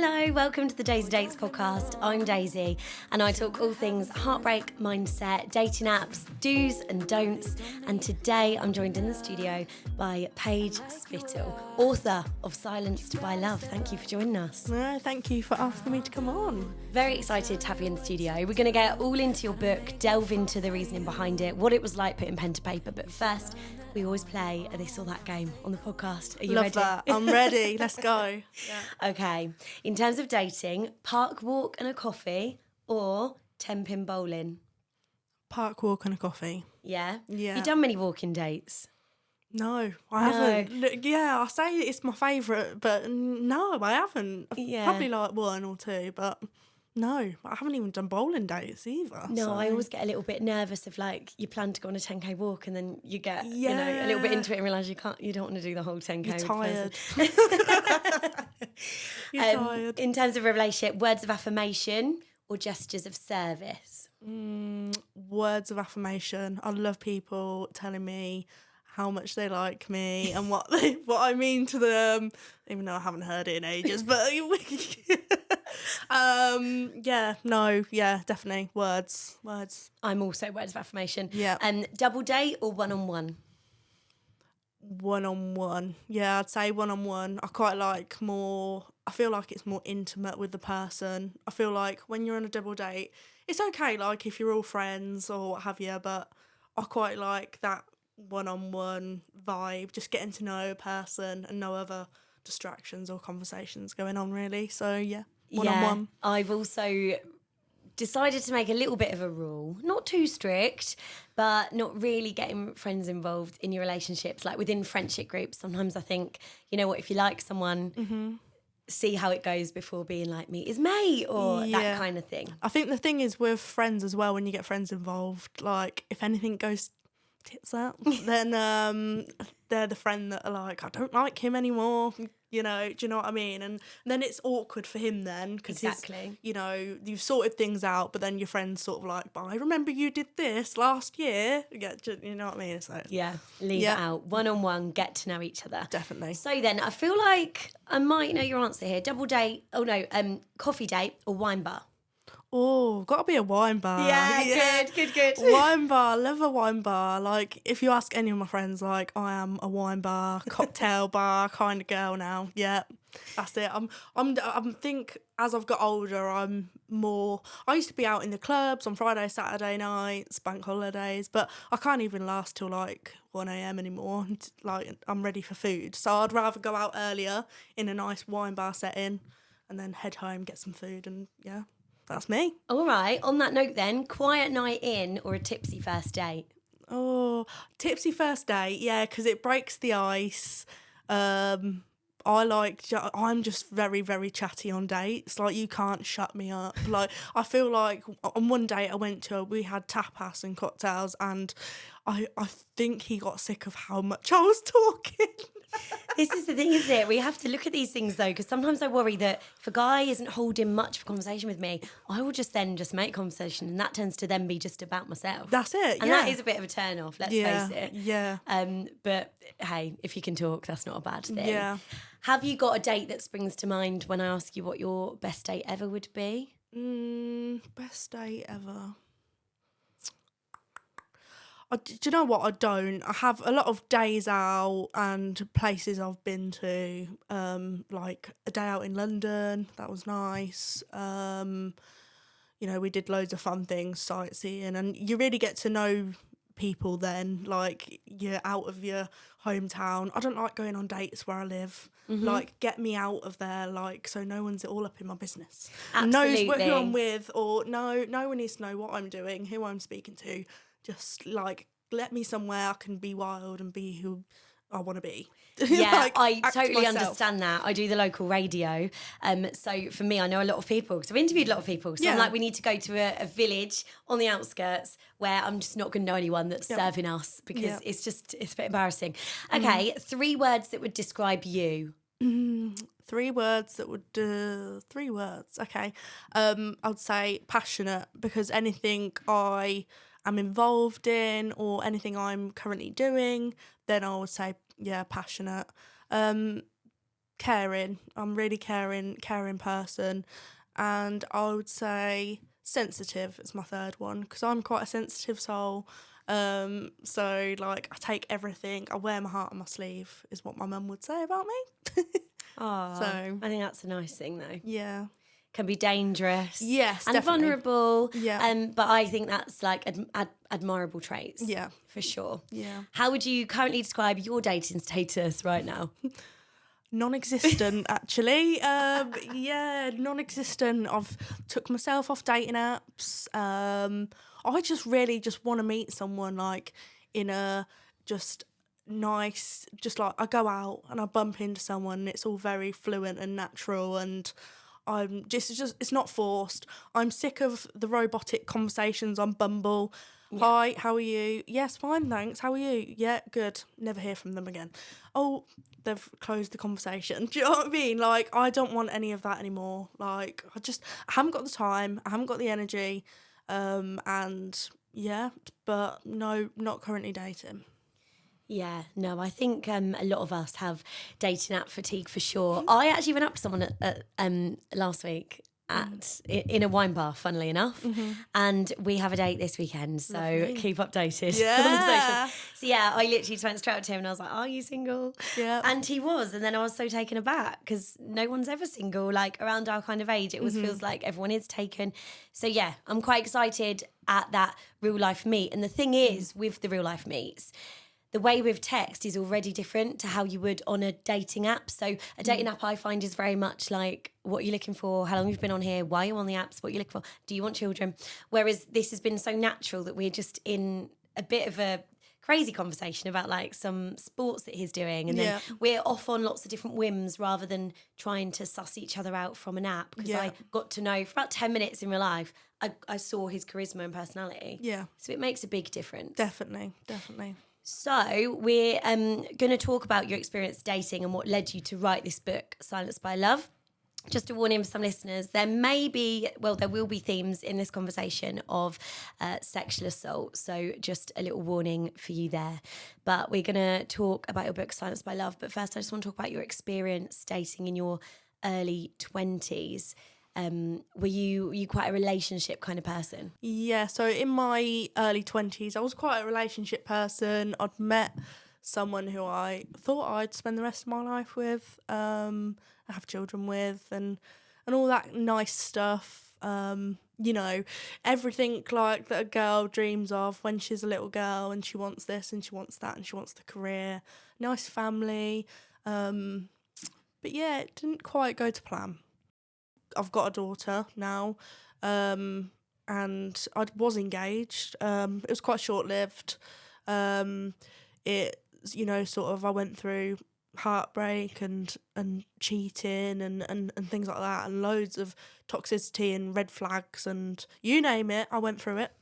Hello, welcome to the Dates podcast. I'm Daisy and I talk all things heartbreak, mindset, dating apps, do's and don'ts. And today I'm joined in the studio by Paige Spittle, author of Silenced by Love. Thank you for joining us. No, thank you for asking me to come on. Very excited to have you in the studio. We're going to get all into your book, delve into the reasoning behind it, what it was like putting pen to paper. But first, we always play a this or that game on the podcast. Are you Love ready? that. I'm ready. Let's go. Yeah. Okay. In terms of dating, park walk and a coffee or 10-pin bowling? Park walk and a coffee. Yeah? Yeah. You done many walking dates? No, I haven't. Look, yeah, I say it's my favourite, but no, I haven't. Yeah. Probably like one or two, but no, I haven't even done bowling dates either. No, so. I always get a little bit nervous of like you plan to go on a 10k walk and then you get you know a little bit into it and realise you don't want to do the whole 10k. You're tired. You're tired. In terms of a relationship, words of affirmation or gestures of service? Words of affirmation. I love people telling me how much they like me and what I mean to them, even though I haven't heard it in ages. But definitely words. I'm also words of affirmation. Yeah. Double date or one-on-one? One-on-one. Yeah, I'd say one-on-one. I quite like more. I feel like it's more intimate with the person. I feel like when you're on a double date, it's okay, like if you're all friends or what have you, but I quite like that one-on-one vibe, just getting to know a person and no other distractions or conversations going on really. So yeah, one-on-one. Yeah, I've also decided to make a little bit of a rule, not too strict, but not really getting friends involved in your relationships. Like within friendship groups, sometimes I think, you know what, if you like someone, see how it goes before being like meet his mate or that kind of thing. I think the thing is with friends as well, when you get friends involved, like if anything goes tits up, then they're the friend that are like, I don't like him anymore, you know, do you know what I mean? And then it's awkward for him then because Exactly. you know, you've sorted things out, but then your friend's sort of like, but I remember you did this last year. Yeah, you know what I mean? It's like, leave it out. One-on-one, get to know each other. Definitely. So then I feel like I might know your answer here. Double date, coffee date or wine bar? Oh, gotta be a wine bar. Yeah. Good. Wine bar, love a wine bar. Like, if you ask any of my friends, like, I am a wine bar, cocktail bar kind of girl now. Yeah, that's it. I think as I've got older, I'm more. I used to be out in the clubs on Friday, Saturday nights, bank holidays, but I can't even last till like 1 a.m. anymore. Like, I'm ready for food, so I'd rather go out earlier in a nice wine bar setting, and then head home, get some food, and yeah. That's me. All right. On that note then, quiet night in or a tipsy first date? Oh, tipsy first date, yeah, because it breaks the ice. I'm just very, very chatty on dates. Like, you can't shut me up. Like, I feel like on one date I went to, we had tapas and cocktails, and I think he got sick of how much I was talking. This is the thing, isn't it? We have to look at these things, though, because sometimes I worry that if a guy isn't holding much of a conversation with me, I will just make conversation, and that tends to then be just about myself. That's it, and that is a bit of a turn-off, let's face it. Yeah. But, hey, if you can talk, that's not a bad thing. Yeah. Have you got a date that springs to mind when I ask you what your best date ever would be? Best date ever. Do you know what? I don't. I have a lot of days out and places I've been to, like a day out in London. That was nice. You know, we did loads of fun things, sightseeing, and you really get to know people then. Like, you're out of your hometown. I don't like going on dates where I live. Like, get me out of there, like, so no one's all up in my business. Absolutely. Knows who I'm with, or no one needs to know what I'm doing, who I'm speaking to. Just, like, let me somewhere I can be wild and be who I want to be. Yeah, like, I totally myself. understand that. I do the local radio. So for me, I know a lot of people because I've interviewed a lot of people. So I'm like, we need to go to a village on the outskirts where I'm just not going to know anyone that's serving us because it's a bit embarrassing. Okay, 3 words that would describe you. 3 words that would 3 words. Okay. I would say passionate, because anything I am involved in or anything I'm currently doing, then I would say, passionate. caring. I'm really caring person. And I would say sensitive is my third one, because I'm quite a sensitive soul. So like I take everything, I wear my heart on my sleeve, is what my mum would say about me. Oh, So I think that's a nice thing, though. yeah. Can be dangerous. Yes, and definitely. vulnerable. Yeah. But I think that's like admirable traits. Yeah. For sure. Yeah. How would you currently describe your dating status right now? Non-existent, actually. Yeah, non-existent. I've took myself off dating apps. I just really just want to meet someone like in a just nice, just like I go out and I bump into someone and it's all very fluent and natural, and I'm just it's not forced. I'm sick of the robotic conversations on Bumble. Yeah. Hi, how are you? Yes, fine, thanks. How are you? Yeah, good. Never hear from them again. Oh, they've closed the conversation. Do you know what I mean? Like, I don't want any of that anymore. Like, I haven't got the time. I haven't got the energy. And yeah, but no, not currently dating. Yeah, no, I think a lot of us have dating app fatigue for sure. I actually went up to someone at last week in a wine bar, funnily enough, and we have a date this weekend, so Lovely. keep updated. Yeah. So yeah, I literally just went straight up to him and I was like, "Are you single?" Yeah. And he was, and then I was so taken aback because no one's ever single. Like around our kind of age, it feels like everyone is taken. So yeah, I'm quite excited at that real life meet. And the thing is, with the real life meets, the way with text is already different to how you would on a dating app. So a dating app I find is very much like, what are you looking for? How long you've been on here? Why are you on the apps? What are you looking for? Do you want children? Whereas this has been so natural that we're just in a bit of a crazy conversation about like some sports that he's doing, and then we're off on lots of different whims rather than trying to suss each other out from an app, because I got to know for about 10 minutes in real life, I saw his charisma and personality. Yeah. So it makes a big difference. Definitely. So we're going to talk about your experience dating and what led you to write this book, Silenced by Love. Just to warn in for some listeners, there will be themes in this conversation of sexual assault. So just a little warning for you there. But we're going to talk about your book, Silenced by Love. But first, I just want to talk about your experience dating in your early 20s. Were you quite a relationship kind of person? Yeah, so in my early 20s, I was quite a relationship person. I'd met someone who I thought I'd spend the rest of my life with, have children with, and all that nice stuff. You know, everything like that a girl dreams of when she's a little girl, and she wants this and she wants that and she wants the career, nice family. But yeah, it didn't quite go to plan. I've got a daughter now, and I was engaged. It was quite short-lived. It, you know, sort of I went through heartbreak and cheating and things like that, and loads of toxicity and red flags and you name it, I went through it.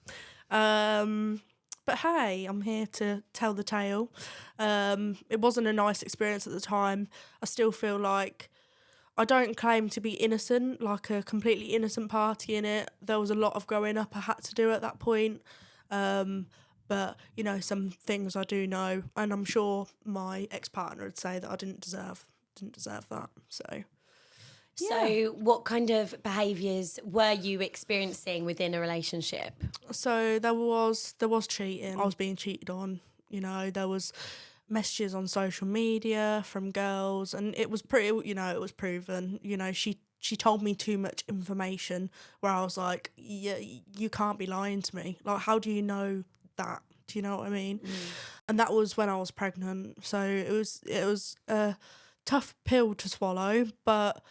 But hey, I'm here to tell the tale. It wasn't a nice experience at the time. I still feel like I don't claim to be innocent, like a completely innocent party in it. There was a lot of growing up I had to do at that point. But, you know, some things I do know, and I'm sure my ex-partner would say that I didn't deserve that. So, yeah. So what kind of behaviours were you experiencing within a relationship? So there was cheating. I was being cheated on. You know, there was messages on social media from girls, and it was it was proven. You know, she told me too much information where I was like, yeah, you can't be lying to me. Like, how do you know that? Do you know what I mean? And that was when I was pregnant. So it was a tough pill to swallow, but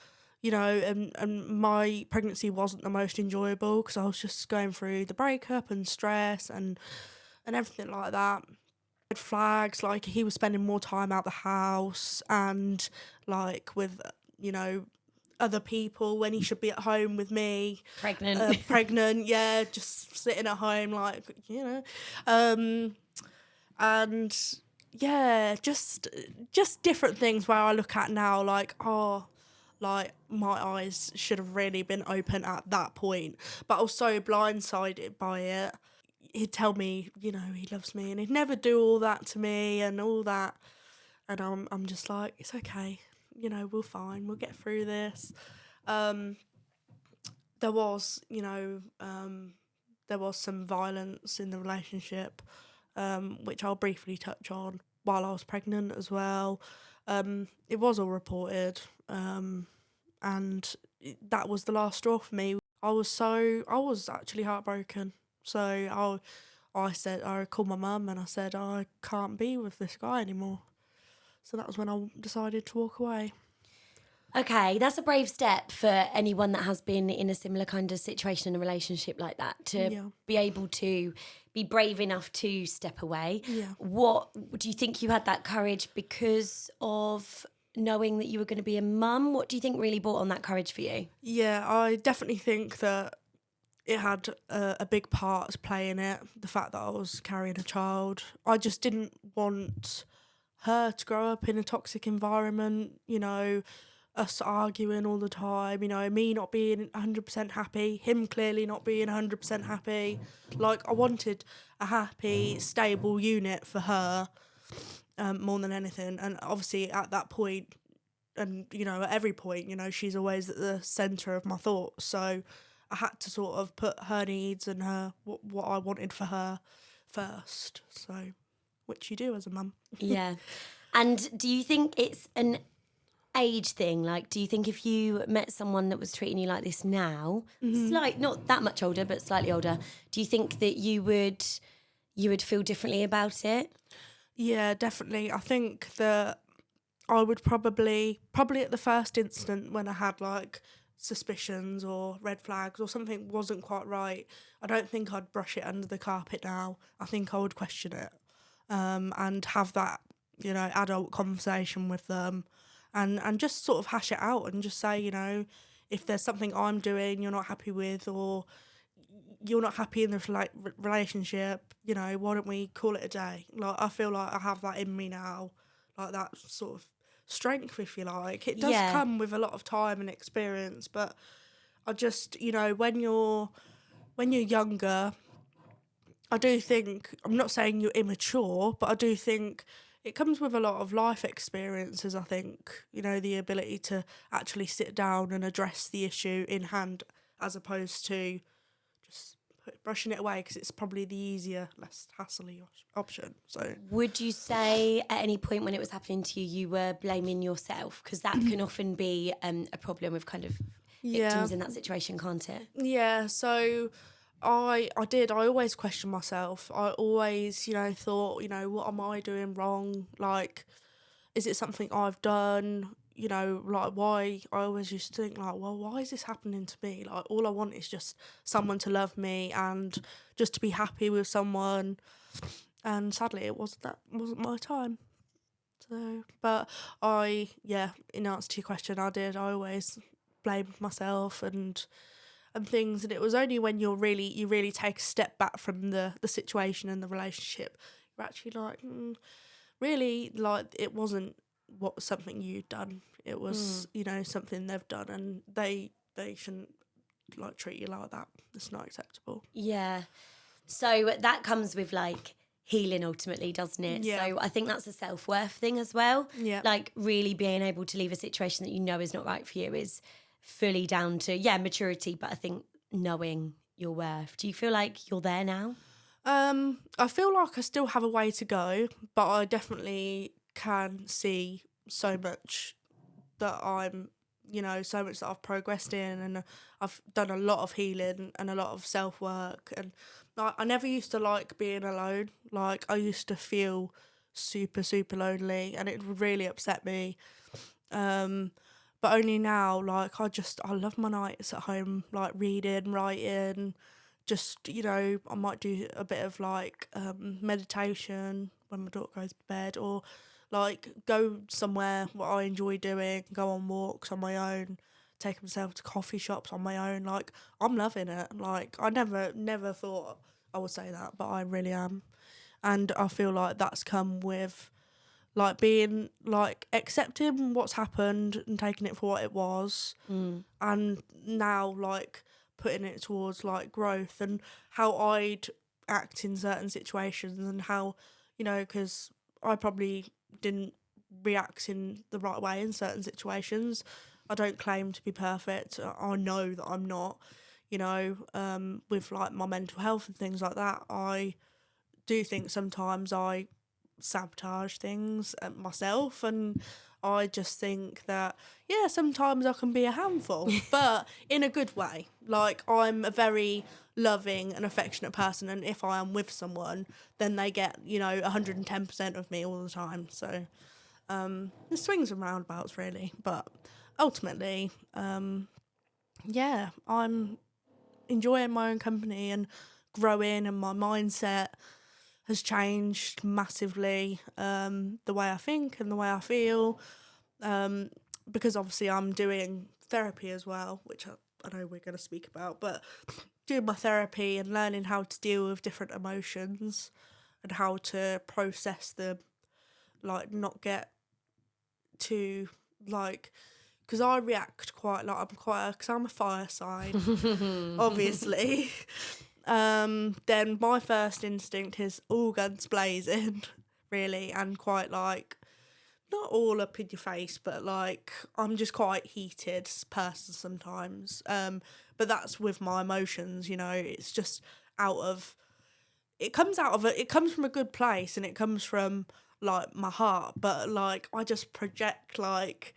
you know, and my pregnancy wasn't the most enjoyable because I was just going through the breakup and stress and everything like that. Red flags, like he was spending more time out the house and like with, you know, other people when he should be at home with me. Pregnant, yeah, just sitting at home, like, you know. And yeah, just different things where I look at now, like, oh, like my eyes should have really been open at that point. But I was so blindsided by it. He'd tell me, you know, he loves me, and he'd never do all that to me and all that. And I'm just like, it's okay. you know, we're fine, we'll get through this. There was, you know, there was some violence in the relationship, which I'll briefly touch on, while I was pregnant as well. It was all reported, and that was the last straw for me. I was actually heartbroken. So I called my mum and I said, I can't be with this guy anymore. So that was when I decided to walk away. Okay, that's a brave step for anyone that has been in a similar kind of situation in a relationship like that, to be able to be brave enough to step away. Yeah. What do you think you had that courage because of knowing that you were going to be a mum? What do you think really brought on that courage for you? Yeah, I definitely think that it had a big part to play in it. The fact that I was carrying a child. I just didn't want her to grow up in a toxic environment, you know, us arguing all the time, you know, me not being 100% happy, him clearly not being 100% happy. Like, I wanted a happy, stable unit for her, more than anything. And obviously at that point, and, you know, at every point, you know, she's always at the centre of my thoughts. So I had to sort of put her needs and what I wanted for her first. So, which you do as a mum. Yeah. And do you think it's an age thing? Like, do you think if you met someone that was treating you like this now, not that much older, but slightly older, do you think that you would feel differently about it? Yeah, definitely. I think that I would probably at the first instant when I had like suspicions or red flags or something wasn't quite right, I don't think I'd brush it under the carpet now. I think I would question it, and have that, you know, adult conversation with them, and just sort of hash it out and just say, you know, if there's something I'm doing you're not happy with, or you're not happy in this relationship, you know, why don't we call it a day? Like, I feel like I have that in me now, like that sort of strength, if you like. It does come with a lot of time and experience, but I just, you know, when you're younger, I do think, I'm not saying you're immature, but I do think it comes with a lot of life experiences. I think, you know, the ability to actually sit down and address the issue in hand, as opposed to just brushing it away, because it's probably the easier, less hassly option. So, would you say at any point when it was happening to you, you were blaming yourself? Because that can often be a problem with kind of victims in that situation, can't it? Yeah, so I did. I always questioned myself. I always, you know, thought, you know, what am I doing wrong? Like, is it something I've done? You know, like, why? I always used to think, like, well, why is this happening to me? Like, all I want is just someone to love me and just to be happy with someone. And sadly, it wasn't my time. So, but in answer to your question, I did. I always blamed myself and things, and it was only when you really take a step back from the situation and the relationship, you're actually like, really, like, it wasn't something you'd done. It was, you know, something they've done, and they shouldn't, like, treat you like that. It's not acceptable. Yeah. So that comes with, like, healing ultimately, doesn't it? Yeah. So I think that's a self-worth thing as well. Yeah. Like, really being able to leave a situation that you know is not right for you is fully down to, maturity, but I think knowing your worth. Do you feel like you're there now? I feel like I still have a way to go, but I definitely can see so much that I'm, you know, so much that I've progressed in, and I've done a lot of healing and a lot of self-work, and I never used to like being alone. Like, I used to feel super, super lonely, and it would really upset me. But only now, like, I love my nights at home, like, reading, writing, just, you know, I might do a bit of, like, meditation when my daughter goes to bed, or, like, go somewhere what I enjoy doing, go on walks on my own, take myself to coffee shops on my own. Like, I'm loving it. Like, I never thought I would say that, but I really am. And I feel like that's come with, like, being, like, accepting what's happened and taking it for what it was, and now, like, putting it towards, like, growth and how I'd act in certain situations, and how, you know, because I probably didn't react in the right way in certain situations. I don't claim to be perfect. I know that I'm not, with like my mental health and things like that. I do think sometimes I sabotage things myself, and I just think that sometimes I can be a handful, but in a good way. Like, I'm a very loving and affectionate person, and if I am with someone, then they get 110% of me all the time. So the swings and roundabouts, really, but ultimately I'm enjoying my own company and growing, and my mindset has changed massively, the way I think and the way I feel, because obviously I'm doing therapy as well, which I know we're going to speak about, but doing my therapy and learning how to deal with different emotions and how to process them, like not get too, like, because I react quite, like, because I'm a fire sign, obviously. Then my first instinct is all guns blazing, really, and quite like, not all up in your face, but like, I'm just quite heated person sometimes. But that's with my emotions, it's just it comes from a good place, and it comes from like my heart, but like, I just project like,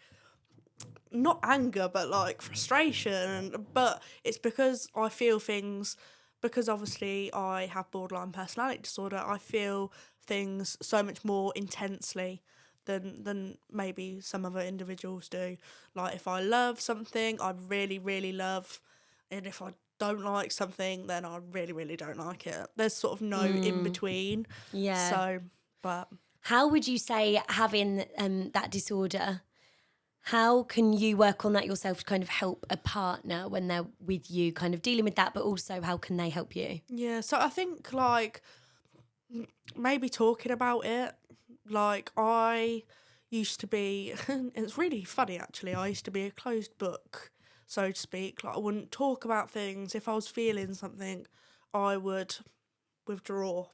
not anger, but like frustration. But it's because I feel things, because obviously I have borderline personality disorder. I feel things so much more intensely than maybe some other individuals do. Like, if I love something, I really, really love, and if I don't like something, then I really, really don't like it. There's sort of no in between. Yeah. So, but how would you say, having that disorder, how can you work on that yourself to kind of help a partner when they're with you, kind of dealing with that, but also how can they help you? Yeah, so I think like maybe talking about it. Like, I used to be, it's really funny actually, I used to be a closed book, so to speak. Like, I wouldn't talk about things. If I was feeling something, I would withdraw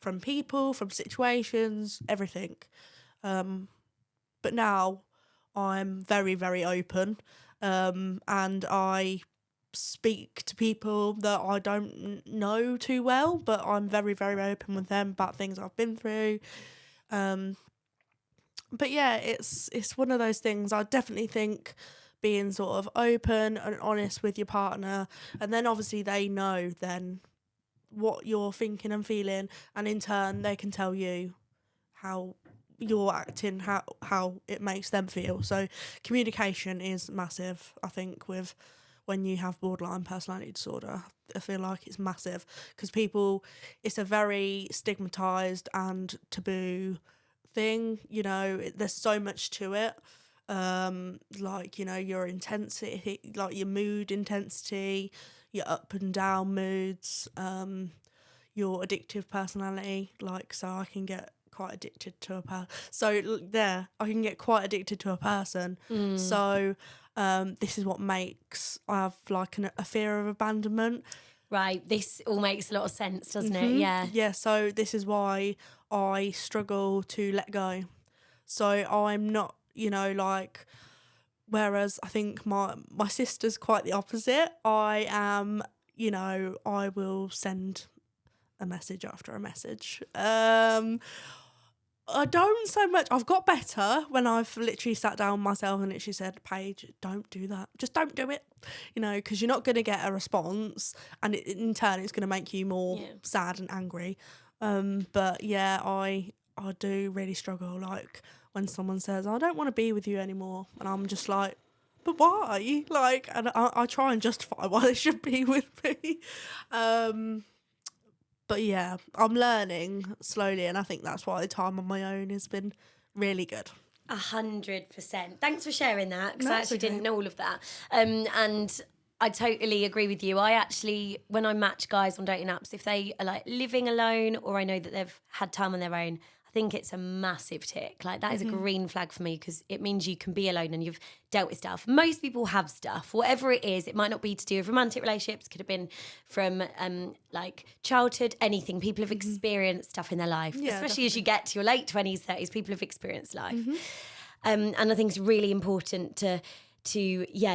from people, from situations, everything. But now I'm very, very open, and I speak to people that I don't know too well, but I'm very, very open with them about things I've been through. But yeah, it's one of those things. I definitely think being sort of open and honest with your partner, and then obviously they know then what you're thinking and feeling, and in turn they can tell you how you're acting, how it makes them feel. So communication is massive, I think, with when you have borderline personality disorder. I feel like it's massive because it's a very stigmatized and taboo thing. There's so much to it. Like, your intensity, like your mood intensity, your up and down moods, your addictive personality. Like, so I can get quite addicted to a person. So I can get quite addicted to a person. So this is what makes I have like a fear of abandonment. Right, this all makes a lot of sense, doesn't it? Yeah. Yeah, so this is why I struggle to let go. So I'm not, like, whereas I think my sister's quite the opposite. I am, I will send a message after a message. I don't so much. I've got better when I've literally sat down myself and literally said, Paige, don't do that. Just don't do it. Because you're not going to get a response, and in turn it's going to make you more sad and angry. But yeah, I do really struggle, like, when someone says, I don't want to be with you anymore. And I'm just like, but why? Like, and I try and justify why they should be with me. But yeah, I'm learning slowly, and I think that's why the time on my own has been really good. 100%. Thanks for sharing that, because I That's actually okay. didn't know all of that. And I totally agree with you. I actually, when I match guys on dating apps, if they are like living alone or I know that they've had time on their own, I think it's a massive tick. Like, that is a green flag for me, because it means you can be alone and you've dealt with stuff. Most people have stuff, whatever it is. It might not be to do with romantic relationships, could have been from like childhood, anything. People have experienced stuff in their life, especially as you get to your late 20s, 30s, people have experienced life. And I think it's really important to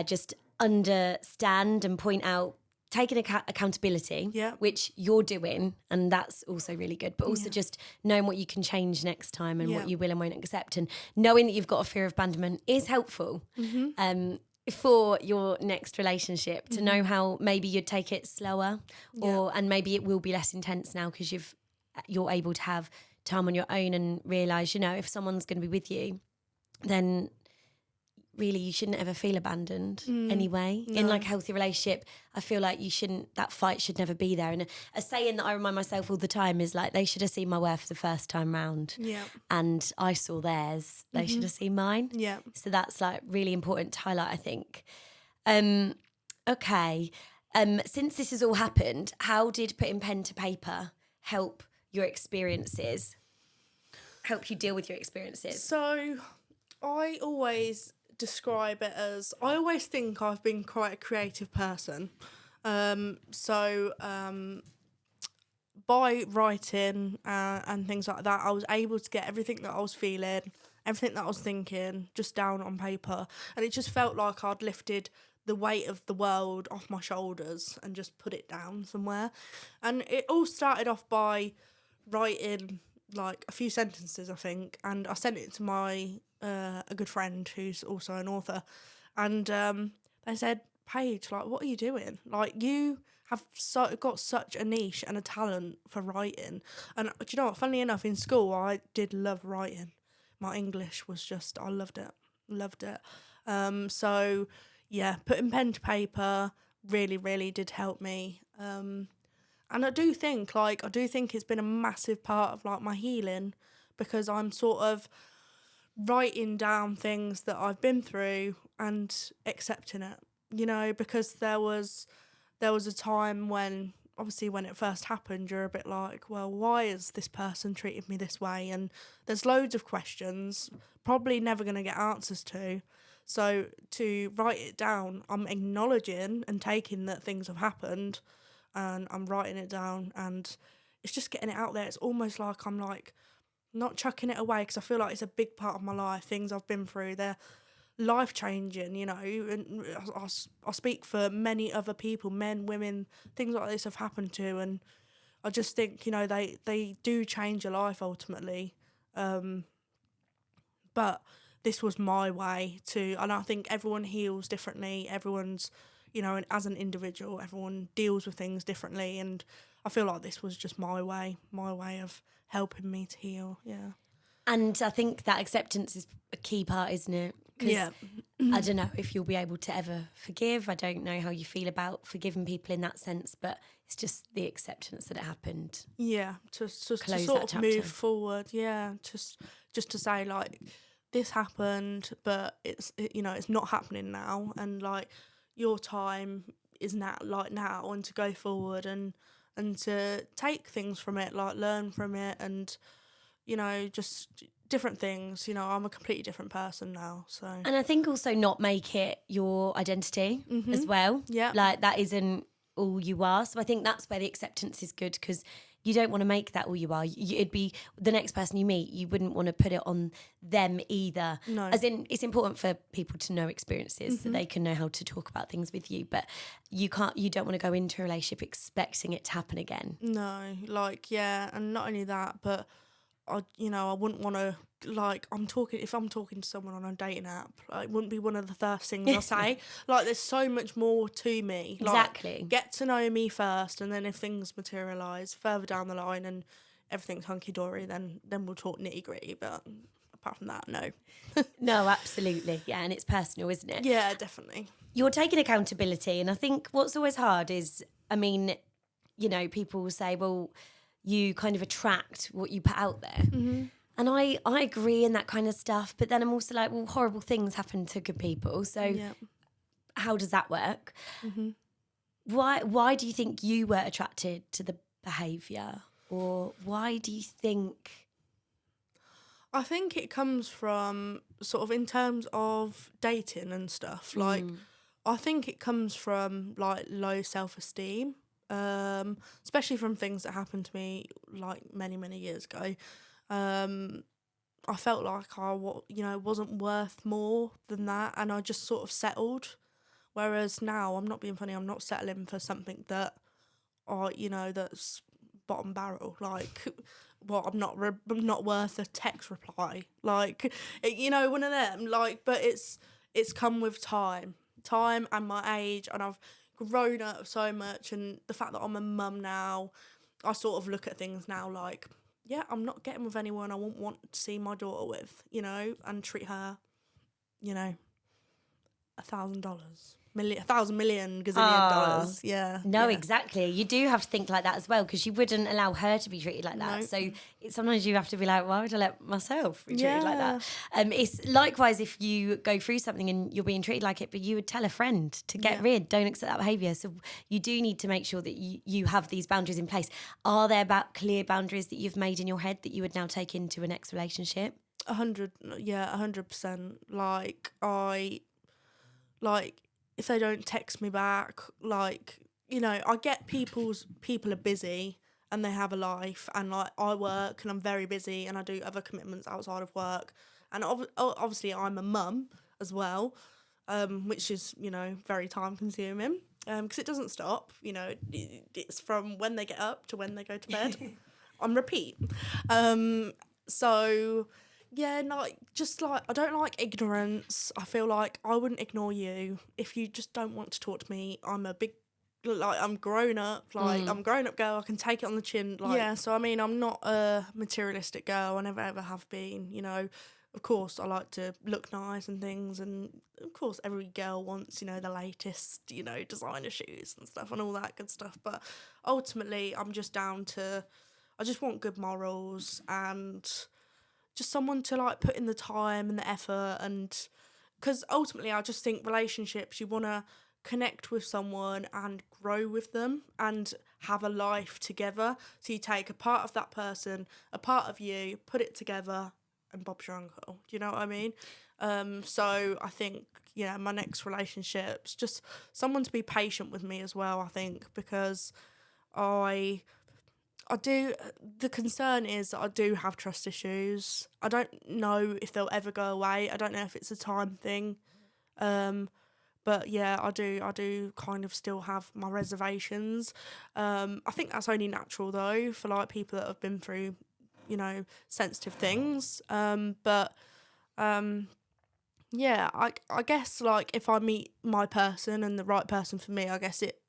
just understand and point out, taking accountability, which you're doing, and that's also really good, but also just knowing what you can change next time and what you will and won't accept, and knowing that you've got a fear of abandonment is helpful for your next relationship, to know how maybe you'd take it slower, and maybe it will be less intense now because you're able to have time on your own and realise, you know, if someone's going to be with you, then really you shouldn't ever feel abandoned anyway. In like a healthy relationship, I feel like that fight should never be there. And a saying that I remind myself all the time is like, they should have seen my worth the first time round. Yeah. And I saw theirs. They should have seen mine. Yeah. So that's like really important to highlight, I think. Okay. Since this has all happened, how did putting pen to paper help your experiences? Help you deal with your experiences? So I always describe it as, I always think I've been quite a creative person. By writing and things like that, I was able to get everything that I was feeling, everything that I was thinking, just down on paper. And it just felt like I'd lifted the weight of the world off my shoulders and just put it down somewhere. And it all started off by writing like a few sentences, I think, and I sent it to my a good friend who's also an author, and they said, Paige, like, what are you doing? Like, you have got such a niche and a talent for writing. And do you know what, funnily enough, in school I did love writing. My English was just, I loved it. So yeah, putting pen to paper really, really did help me. And I do think it's been a massive part of like my healing, because I'm sort of writing down things that I've been through and accepting it, you know, because there was a time when, obviously when it first happened, you're a bit like, well, why has this person treated me this way? And there's loads of questions, probably never going to get answers to. So to write it down, I'm acknowledging and taking that things have happened, and I'm writing it down, and it's just getting it out there. It's almost like I'm like not chucking it away, because I feel like it's a big part of my life. Things I've been through, they're life-changing, you know, and I speak for many other people, men, women, things like this have happened to, and I just think, you know, they do change your life ultimately. But this was my way to, and I think everyone heals differently. Everyone's, you know, and as an individual, everyone deals with things differently, and I feel like this was just my way of helping me to heal. Yeah. And I think that acceptance is a key part, isn't it? Yeah. I don't know if you'll be able to ever forgive. I don't know how you feel about forgiving people in that sense, but it's just the acceptance that it happened. Yeah, to sort of move forward. Yeah, just to say, like, this happened, but it's not happening now, and like your time is now, and to go forward and to take things from it, like learn from it, and you know, just different things. You know, I'm a completely different person now. So, and I think also not make it your identity as well. Yeah, like that isn't all you are. So I think that's where the acceptance is good, because you don't want to make that all you are. It'd be the next person you meet, you wouldn't want to put it on them either. No. As in, it's important for people to know experiences so they can know how to talk about things with you, but you don't want to go into a relationship expecting it to happen again. No, like, yeah, and not only that, but I wouldn't want to, like, if I'm talking to someone on a dating app, like, it wouldn't be one of the first things I say. Like, there's so much more to me. Exactly. Like, get to know me first, and then if things materialise further down the line and everything's hunky-dory, then we'll talk nitty-gritty, but apart from that, no. No, absolutely. Yeah, and it's personal, isn't it? Yeah, definitely. You're taking accountability, and I think what's always hard is, I mean, you know, people will say, well, you kind of attract what you put out there. Mm-hmm. And I agree in that kind of stuff. But then I'm also like, well, horrible things happen to good people. So how does that work? Mm-hmm. Why do you think you were attracted to the behaviour? Or why do you think I think it comes from sort of in terms of dating and stuff. Like, I think it comes from like low self-esteem, especially from things that happened to me like many, many years ago. I felt like wasn't worth more than that, and I just sort of settled. Whereas now, I'm not being funny, I'm not settling for something that that's bottom barrel. Like, well, I'm not worth a text reply. Like, one of them. Like, but it's come with time and my age, and I've grown up so much, and the fact that I'm a mum now, I sort of look at things now like, yeah, I'm not getting with anyone I wouldn't want to see my daughter with, and treat her, $1,000. $1,000,000,000 gazillion dollars. Yeah. No, yeah. exactly. You do have to think like that as well, because you wouldn't allow her to be treated like that. No. So sometimes you have to be like, why would I let myself be treated like Yeah. that? It's likewise if you go through something and you're being treated like it, but you would tell a friend to get rid, don't accept that behaviour. So you do need to make sure that you have these boundaries in place. Are there clear boundaries that you've made in your head that you would now take into a next relationship? 100%. Like, if they don't text me back, like, I get people are busy and they have a life, and like I work and I'm very busy and I do other commitments outside of work, and obviously I'm a mum as well, which is very time consuming, because it doesn't stop. It's from when they get up to when they go to bed on repeat. So yeah, I don't like ignorance. I feel like I wouldn't ignore you if you just don't want to talk to me. I'm grown up, I'm a grown up girl. I can take it on the chin. Yeah, so I mean, I'm not a materialistic girl. I never ever have been. Of course, I like to look nice and things, and of course, every girl wants the latest designer shoes and stuff and all that good stuff. But ultimately, I'm just down to, I just want good morals and just someone to like put in the time and the effort, and because ultimately I just think relationships, you want to connect with someone and grow with them and have a life together. So you take a part of that person, a part of you, put it together, and Bob's your uncle. Do you know what I mean? So I think my next relationship's just someone to be patient with me as well. I think because the concern is that I do have trust issues. I don't know if they'll ever go away. I don't know if it's a time thing. But yeah, I do kind of still have my reservations. I think that's only natural though, for like people that have been through, sensitive things. Yeah, I guess like if I meet my person and the right person for me, I guess it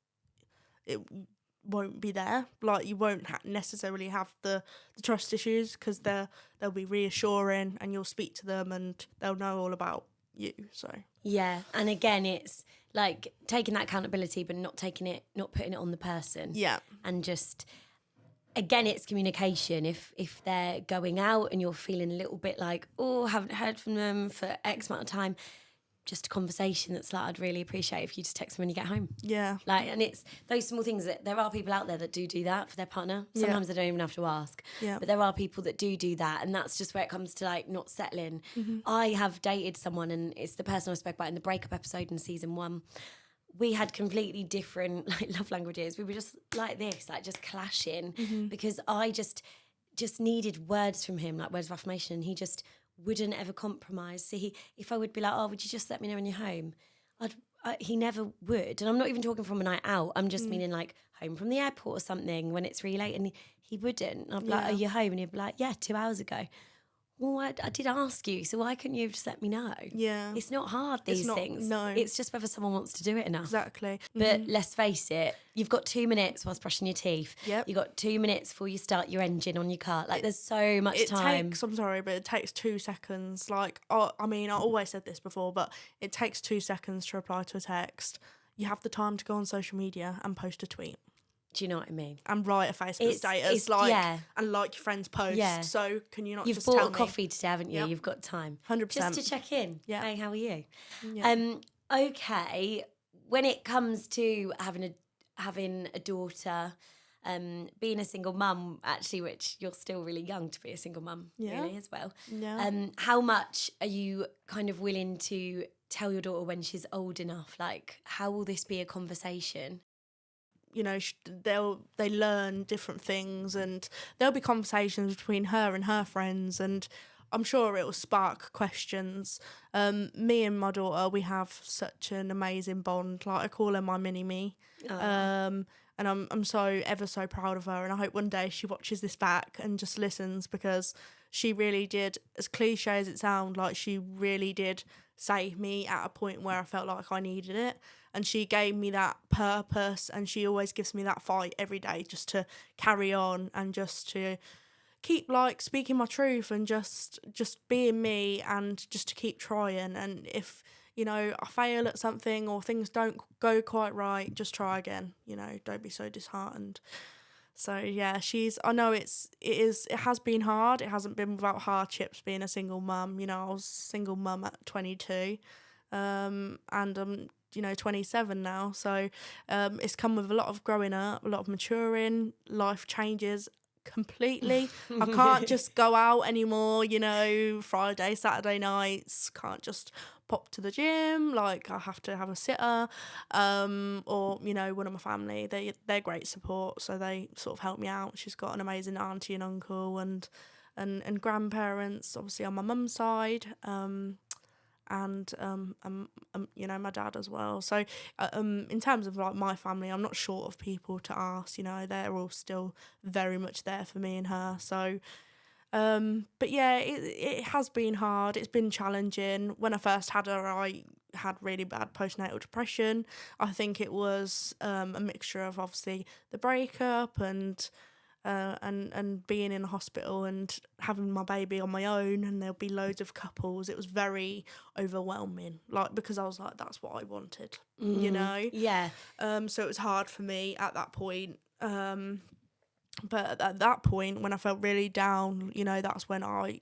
won't be there. Like, you won't necessarily have the trust issues, because they'll be reassuring and you'll speak to them and they'll know all about you. So yeah, and again, it's like taking that accountability but not putting it on the person. Yeah. And just, again, it's communication. If they're going out and you're feeling a little bit like, oh, haven't heard from them for X amount of time, just a conversation that's like, I'd really appreciate if you just text them when you get home. Yeah. Like, and it's those small things that there are people out there that do that for their partner. Sometimes they don't even have to ask. Yeah. But there are people that do that, and that's just where it comes to like not settling. Mm-hmm. I have dated someone, and it's the person I spoke about in the breakup episode in season 1. We had completely different like love languages. We were just like this, like just clashing, because I just needed words from him, like words of affirmation, and he just wouldn't ever compromise. So if I would be like, oh, would you just let me know when you're home? He never would. And I'm not even talking from a night out. I'm just meaning like home from the airport or something when it's really late. And he wouldn't. I'd be like, are you home? And he'd be like, yeah, 2 hours ago. Well, I did ask you, so why couldn't you have just let me know? Yeah. It's not hard, these things. No. It's just whether someone wants to do it enough. Exactly. But let's face it, you've got 2 minutes whilst brushing your teeth. Yep. You've got 2 minutes before you start your engine on your car. Like, there's so much time. I'm sorry, but it takes 2 seconds. Like, I mean, I always said this before, but it takes 2 seconds to reply to a text. You have the time to go on social media and post a tweet. Do you know what I mean? And write a Facebook status, and like your friend's post. Yeah. So can you not just tell me? You've bought a coffee today, haven't you? Yep. You've got time. 100%. Just to check in. Yeah. Hey, how are you? Yeah. Okay. When it comes to having a daughter, being a single mum, actually, which you're still really young to be a single mum, really, as well. Yeah. How much are you kind of willing to tell your daughter when she's old enough? Like, how will this be a conversation? You know, they learn different things, and there'll be conversations between her and her friends, and I'm sure it will spark questions. Me and my daughter, we have such an amazing bond. Like, I call her my mini me. And I'm so ever so proud of her, and I hope one day she watches this back and just listens, because she really did, as cliche as it sounds, like, she really did save me at a point where I felt like I needed it, and she gave me that purpose, and she always gives me that fight every day just to carry on and just to keep, like, speaking my truth and just being me, and just to keep trying. And if, you know, I fail at something or things don't go quite right, just try again. You know, don't be so disheartened. So yeah, I know it has been hard. It hasn't been without hardships being a single mum. You know, I was a single mum at 22, and I'm, you know, 27 now. So it's come with a lot of growing up, a lot of maturing. Life changes completely. I can't just go out anymore, you know, Friday, Saturday nights, can't just pop to the gym. Like, I have to have a sitter, or, you know, one of my family. They're great support, so they sort of help me out. She's got an amazing auntie and uncle and grandparents, obviously, on my mum's side, and you know, my dad as well. So in terms of, like, my family, I'm not short of people to ask. You know, they're all still very much there for me and her. So but yeah, it has been hard. It's been challenging. When I first had her, I had really bad postnatal depression. I think it was a mixture of, obviously, the breakup and being in a hospital and having my baby on my own, and there'll be loads of couples. It was very overwhelming, like, because I was like, that's what I wanted, you know? Yeah. So it was hard for me at that point. But at that point, when I felt really down, you know, that's when I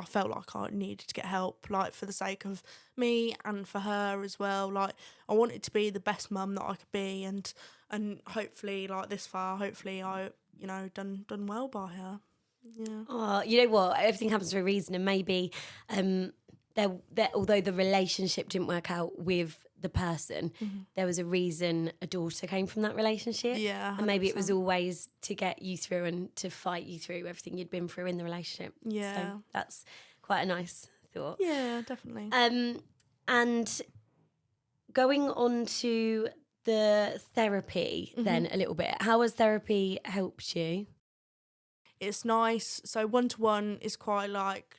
felt like I needed to get help, like, for the sake of me and for her as well. Like, I wanted to be the best mum that I could be, and hopefully, like, this far, hopefully I, you know, done well by her. Yeah. Oh, you know what? Everything happens for a reason, and maybe although the relationship didn't work out with the person, there was a reason a daughter came from that relationship. Yeah, 100%. And maybe it was always to get you through and to fight you through everything you'd been through in the relationship. Yeah. So that's quite a nice thought. Yeah, definitely. And going on to the therapy then a little bit, how has therapy helped you? It's nice. So one-to-one is quite, like,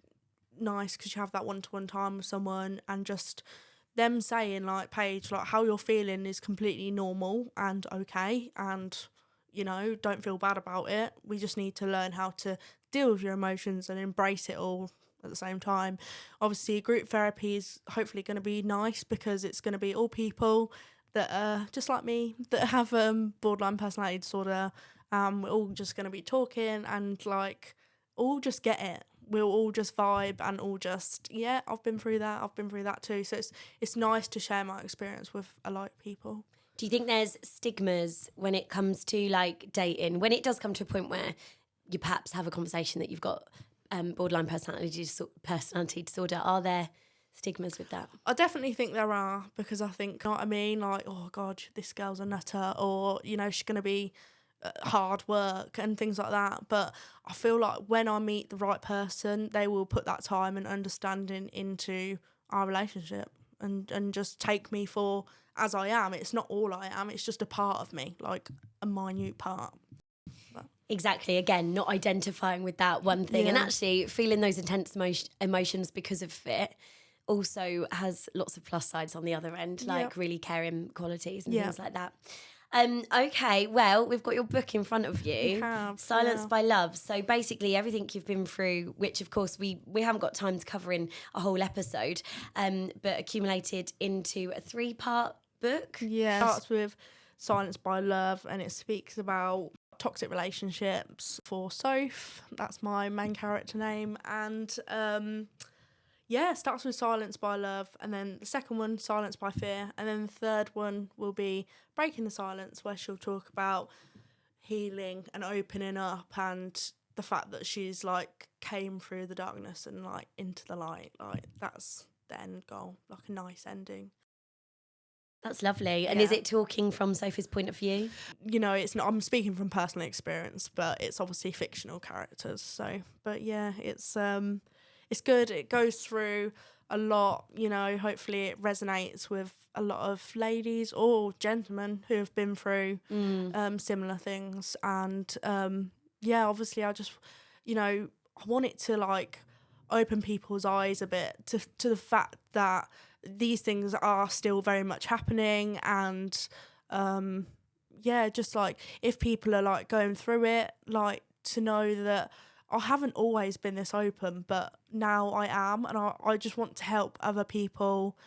nice, because you have that one-to-one time with someone, and just them saying, like, Paige, like, how you're feeling is completely normal and okay, and, you know, don't feel bad about it. We just need to learn how to deal with your emotions and embrace it all at the same time. Obviously, group therapy is hopefully going to be nice, because it's going to be all people that are just like me, that have borderline personality disorder. We're all just going to be talking and, like, all just get it. We'll all just vibe and all just, yeah, I've been through that too. So it's nice to share my experience with alike people. Do you think there's stigmas when it comes to, like, dating, when it does come to a point where you perhaps have a conversation that you've got borderline personality disorder? Are there stigmas with that? I definitely think there are, because I think, you know what I mean, like, oh God, this girl's a nutter, or, you know, she's going to be hard work and things like that. But I feel like when I meet the right person, they will put that time and understanding into our relationship, and just take me for as I am. It's not all I am, it's just a part of me, like a minute part. Exactly. Again, not identifying with that one thing, and Yeah. actually feeling those intense emotions because of it also has lots of plus sides on the other end, like really caring qualities and things like that. Okay, well, we've got your book in front of you. We have, Silenced by Love. So basically everything you've been through, which of course we haven't got time to cover in a whole episode, but accumulated into a 3-part book. Yeah. It starts with Silenced by Love, and it speaks about toxic relationships for Soph. That's my main character name. And it starts with Silence by Love, and then the second one, Silence by Fear, and then the third one will be Breaking the Silence, where she'll talk about, healing and opening up, and the fact that she's like came through the darkness and like into the light, like that's the end goal, like a nice ending. That's lovely. And Yeah. is it talking from Sophie's point of view? You know, it's not, I'm speaking from personal experience, but it's obviously fictional characters. So, but yeah, it's good. It goes through a lot, you know, hopefully it resonates with a lot of ladies or gentlemen who have been through similar things. And yeah, obviously I just, you know, I want it to like open people's eyes a bit to the fact that these things are still very much happening. And yeah, just like if people are like going through it, like to know that I haven't always been this open, but now I am, and I just want to help other people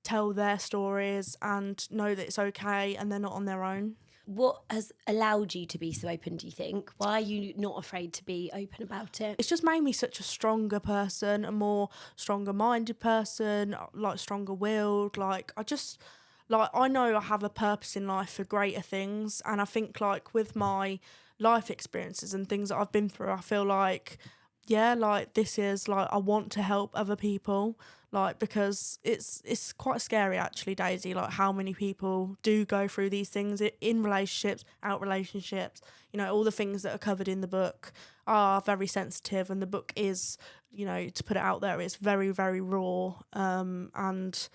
tell their stories and know that it's okay and they're not on their own. What has allowed you to be so open, do you think? Why are you not afraid to be open about it? It's just made me such a stronger person, a more stronger minded person, like stronger willed. Like I know I have a purpose in life for greater things, and I think like with my life experiences and things that I've been through, I feel like, yeah, like this is like I want to help other people, like because it's quite scary actually, Daisy, like how many people do go through these things in relationships, out relationships. You know, all the things that are covered in the book are very sensitive, and the book is, you know, to put it out there, it's very, very raw, and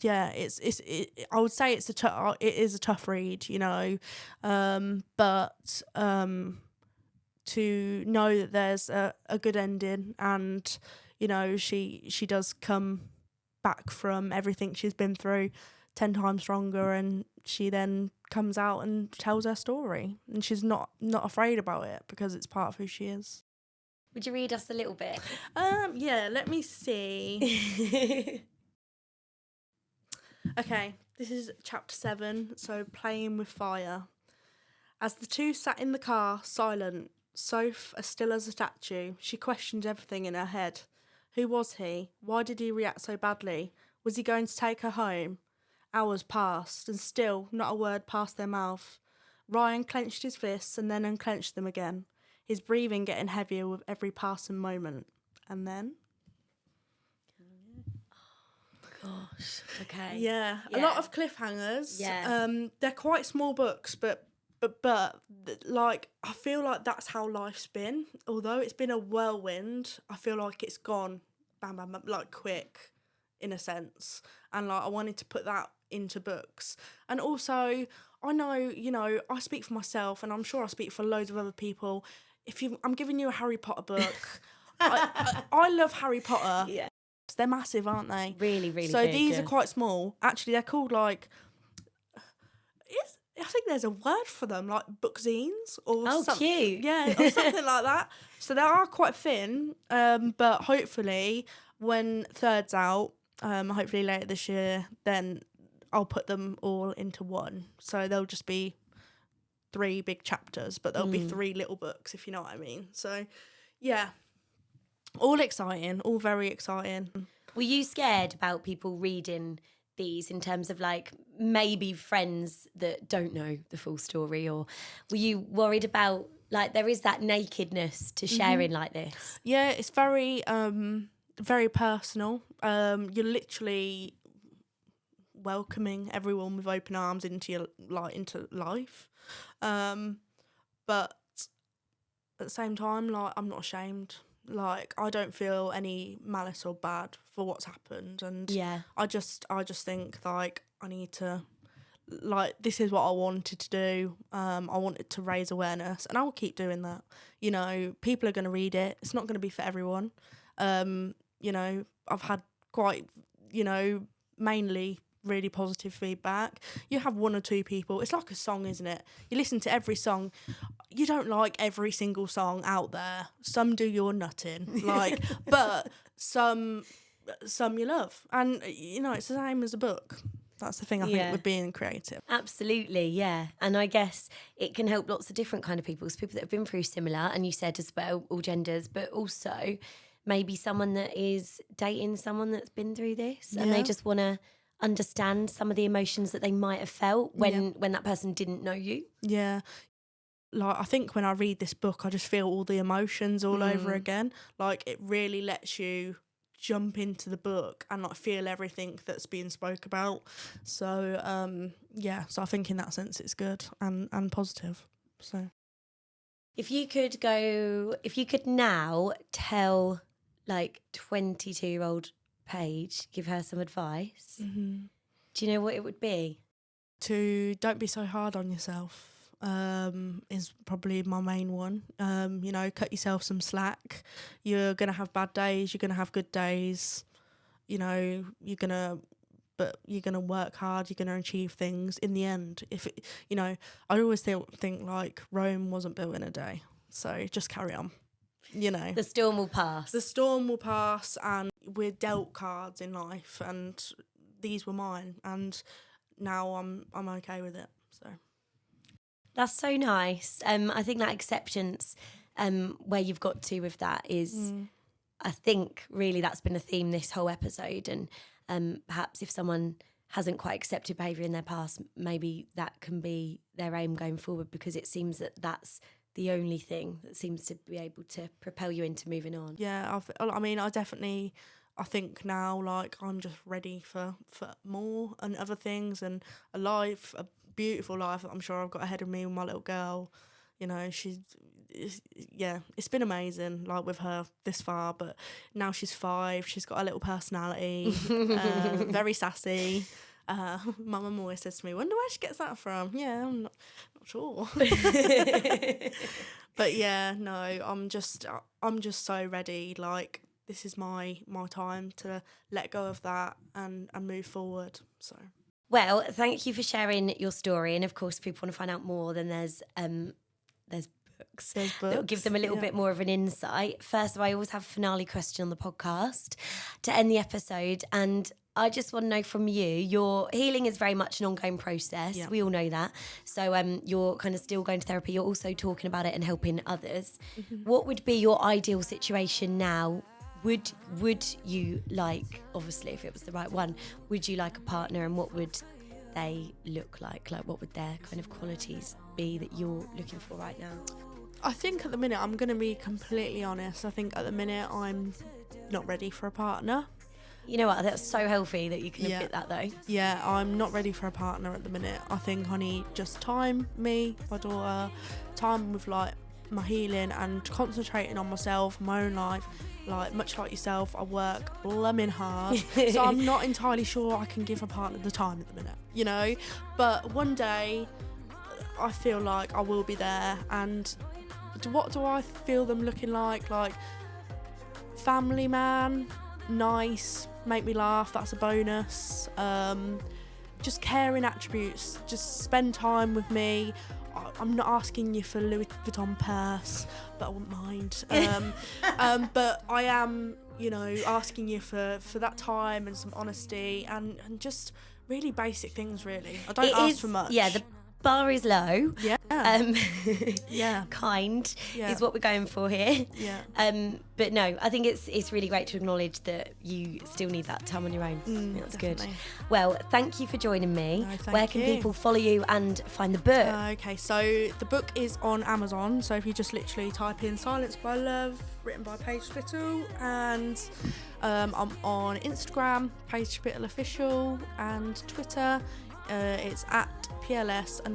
yeah, I would say it is a tough read, you know, but to know that there's a good ending, and you know she does come back from everything she's been through 10 times stronger, and she then comes out and tells her story, and she's not afraid about it because it's part of who she is. Would you read us a little bit? Yeah, let me see. Okay, this is chapter 7, so Playing with Fire. As the two sat in the car, silent, Soph as still as a statue, she questioned everything in her head. Who was he? Why did he react so badly? Was he going to take her home? Hours passed, and still not a word passed their mouth. Ryan clenched his fists and then unclenched them again, his breathing getting heavier with every passing moment. And then... Gosh, okay. Yeah, a lot of cliffhangers. Yeah. They're quite small books, but like I feel like that's how life's been. Although it's been a whirlwind, I feel like it's gone bam bam bam, like quick in a sense. And like I wanted to put that into books. And also I know, you know, I speak for myself, and I'm sure I speak for loads of other people. I'm giving you a Harry Potter book. I love Harry Potter. Yeah. They're massive, aren't they? Really, really so big, these yeah. are quite small. Actually, they're called like... I think there's a word for them, like bookzines or something. Cute. Yeah, or something like that. So they are quite thin, but hopefully when third's out, hopefully later this year, then I'll put them all into one. So they'll just be 3 big chapters, but there'll be 3 little books, if you know what I mean. So, yeah. All exciting, all very exciting. Were you scared about people reading these in terms of like maybe friends that don't know the full story, or were you worried about like there is that nakedness to sharing like this? Yeah, it's very very personal. You're literally welcoming everyone with open arms into your into life, but at the same time, like I'm not ashamed. Like I don't feel any malice or bad for what's happened, and Yeah. I just think like I need to, like, this is what I wanted to do. I wanted to raise awareness, and I will keep doing that. You know, people are going to read it. It's not going to be for everyone. You know, I've had quite, you know, mainly really positive feedback. You have 1 or 2 people. It's like a song, isn't it? You listen to every song. You don't like every single song out there. Some do your nutting, like, but some you love. And, you know, it's the same as a book. That's the thing I think with being creative. Absolutely, yeah. And I guess it can help lots of different kind of people that have been through similar, and you said as well, all genders, but also maybe someone that is dating someone that's been through this and they just want to understand some of the emotions that they might have felt when that person didn't know you. Yeah. like, I think when I read this book, I just feel all the emotions all over again. Like, it really lets you jump into the book and like feel everything that's being spoke about. So so I think in that sense it's good and positive. So if you could now tell like 22-year-old Paige, give her some advice, do you know what it would be? To don't be so hard on yourself is probably my main one. You know, cut yourself some slack. You're gonna have bad days, you're gonna have good days, you know, you're gonna work hard, you're gonna achieve things in the end. You know, I always think like Rome wasn't built in a day, so just carry on. You know, the storm will pass, and we're dealt cards in life, and these were mine, and now I'm okay with it. So that's so nice. I think that acceptance, where you've got to with that is, I think really that's been a theme this whole episode. And perhaps if someone hasn't quite accepted behaviour in their past, maybe that can be their aim going forward, because it seems that that's the only thing that seems to be able to propel you into moving on. Yeah, I think now, like, I'm just ready for more and other things, and a beautiful life that I'm sure I've got ahead of me with my little girl. You know, it's been amazing, like, with her this far, but now she's 5, she's got a little personality, very sassy. My mum always says to me, wonder where she gets that from. Yeah, I'm not sure. But yeah, no, I'm just so ready. Like, this is my time to let go of that and move forward. So, well, thank you for sharing your story. And of course, if people want to find out more, then there's books that will give them a little bit more of an insight. First of all, I always have a finale question on the podcast to end the episode, and I just want to know from you, your healing is very much an ongoing process. Yeah. We all know that. So you're kind of still going to therapy. You're also talking about it and helping others. What would be your ideal situation now? Would you like, obviously, if it was the right one, would you like a partner, and what would they look like? Like, what would their kind of qualities be that you're looking for right now? I think at the minute, I'm going to be completely honest, I think at the minute I'm not ready for a partner. You know what, that's so healthy that you can admit that, though. Yeah, I'm not ready for a partner at the minute. I think I need just time, my daughter, time with, like, my healing and concentrating on myself, my own life. Like, much like yourself, I work blooming hard. So I'm not entirely sure I can give a partner the time at the minute, you know? But one day, I feel like I will be there. And what do I feel them looking like? Like, family man, nice, make me laugh, that's a bonus. Just caring attributes, just spend time with me. I'm not asking you for Louis Vuitton purse, but I wouldn't mind. But I am, you know, asking you for that time and some honesty and just really basic things, really. I don't ask for much. Yeah, the bar is low. Yeah. Yeah. Kind is what we're going for here. Yeah. But no, I think it's really great to acknowledge that you still need that time on your own. That's definitely good. Well, thank you for joining me. No, Where can people follow you and find the book? Okay, so the book is on Amazon. So if you just literally type in Silence by Love, written by Paige Spittle, and I'm on Instagram, paigespittleofficial, and Twitter. It's at PLS__XX.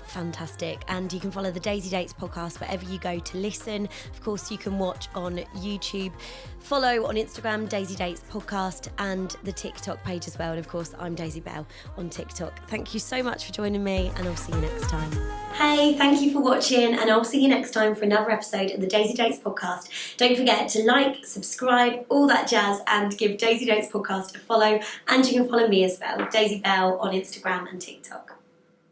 Fantastic. And you can follow the Daisy Dates podcast wherever you go to listen. Of course, you can watch on YouTube, follow on Instagram, Daisy Dates Podcast, and the TikTok page as well. And of course, I'm daisiebelle on TikTok. Thank you so much for joining me, and I'll see you next time. Hey, thank you for watching, and I'll see you next time for another episode of the Daisy Dates podcast. Don't forget to like, subscribe, all that jazz, and give Daisy Dates podcast a follow. And you can follow me as well, daisiebelle on Instagram and TikTok.